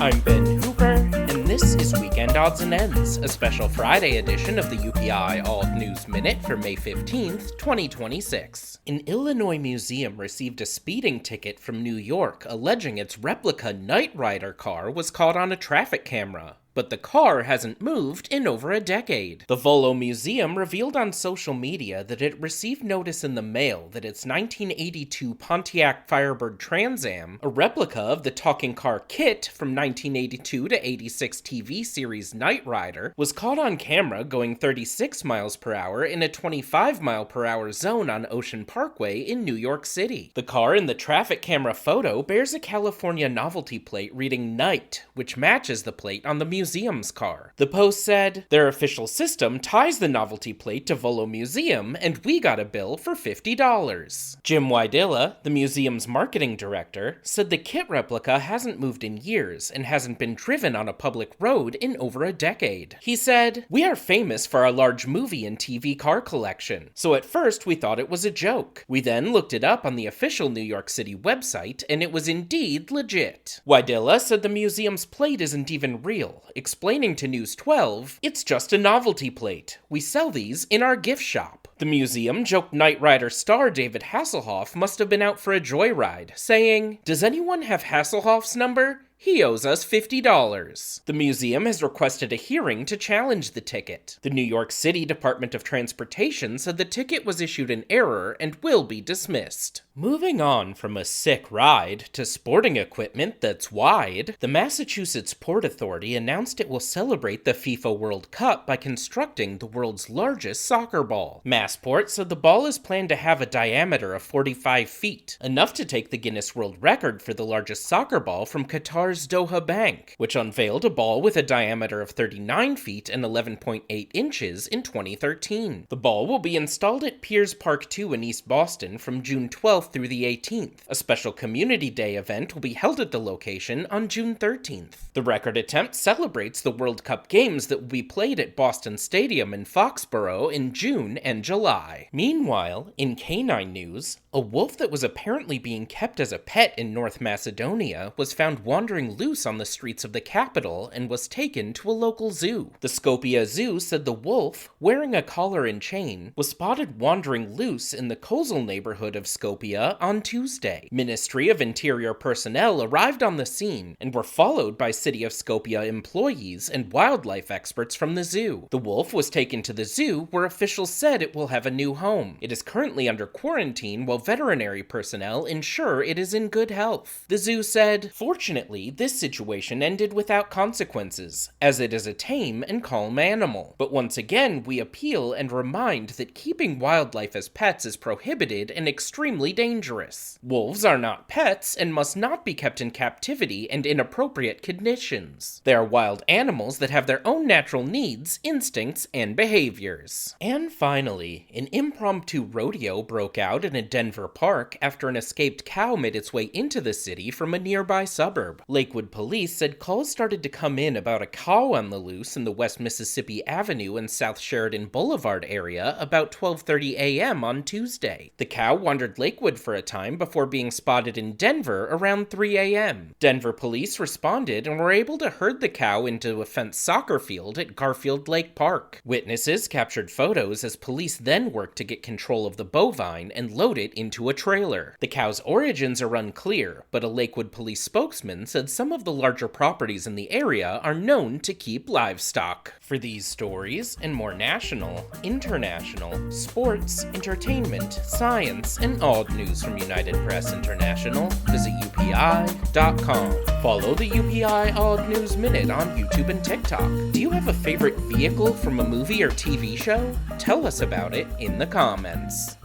I'm Ben Hooper, and this is Weekend Odds and Ends, a special Friday edition of the UPI Odd News Minute for May 15th, 2026. An Illinois museum received a speeding ticket from New York alleging its replica Knight Rider car was caught on a traffic camera. But the car hasn't moved in over a decade. The Volo Museum revealed on social media that it received notice in the mail that its 1982 Pontiac Firebird Trans Am, a replica of the talking car Kit from 1982 to 86 TV series Knight Rider, was caught on camera going 36 miles per hour in a 25 mile per hour zone on Ocean Parkway in New York City. The car in the traffic camera photo bears a California novelty plate reading Knight, which matches the plate on the museum's car. The post said, "Their official system ties the novelty plate to Volo Museum, and we got a bill for $50. Jim Wydilla, the museum's marketing director, said the Kit replica hasn't moved in years and hasn't been driven on a public road in over a decade. He said, "We are famous for our large movie and TV car collection, so at first we thought it was a joke. We then looked it up on the official New York City website, and it was indeed legit." Wydilla said the museum's plate isn't even real, explaining to News 12, "It's just a novelty plate. We sell these in our gift shop." The museum joked Knight Rider star David Hasselhoff must have been out for a joyride, saying, "Does anyone have Hasselhoff's number? He owes us $50. The museum has requested a hearing to challenge the ticket. The New York City Department of Transportation said the ticket was issued in error and will be dismissed. Moving on from a sick ride to sporting equipment that's wide, the Massachusetts Port Authority announced it will celebrate the FIFA World Cup by constructing the world's largest soccer ball. Massport said the ball is planned to have a diameter of 45 feet, enough to take the Guinness World Record for the largest soccer ball from Qatar's Doha Bank, which unveiled a ball with a diameter of 39 feet and 11.8 inches in 2013. The ball will be installed at Piers Park 2 in East Boston from June 12th through the 18th. A special Community Day event will be held at the location on June 13th. The record attempt celebrates the World Cup games that will be played at Boston Stadium in Foxborough in June and July. Meanwhile, in canine news, a wolf that was apparently being kept as a pet in North Macedonia was found wandering loose on the streets of the capital and was taken to a local zoo. The Skopje Zoo said the wolf, wearing a collar and chain, was spotted wandering loose in the Kozel neighborhood of Skopje on Tuesday. Ministry of Interior personnel arrived on the scene and were followed by City of Skopje employees and wildlife experts from the zoo. The wolf was taken to the zoo, where officials said it will have a new home. It is currently under quarantine while veterinary personnel ensure it is in good health. The zoo said, "Fortunately, this situation ended without consequences, as it is a tame and calm animal. But once again, we appeal and remind that keeping wildlife as pets is prohibited and extremely dangerous. Wolves are not pets and must not be kept in captivity and inappropriate conditions. They are wild animals that have their own natural needs, instincts, and behaviors." And finally, an impromptu rodeo broke out in a Denver park after an escaped cow made its way into the city from a nearby suburb. Lakewood police said calls started to come in about a cow on the loose in the West Mississippi Avenue and South Sheridan Boulevard area about 12:30 a.m. on Tuesday. The cow wandered Lakewood for a time before being spotted in Denver around 3 a.m. Denver police responded and were able to herd the cow into a fenced soccer field at Garfield Lake Park. Witnesses captured photos as police then worked to get control of the bovine and load it into a trailer. The cow's origins are unclear, but a Lakewood police spokesman said some of the larger properties in the area are known to keep livestock. For these stories and more national, international, sports, entertainment, science, and odd news from United Press International, visit UPI.com. Follow the UPI Odd News Minute on YouTube and TikTok. Do you have a favorite vehicle from a movie or TV show? Tell us about it in the comments.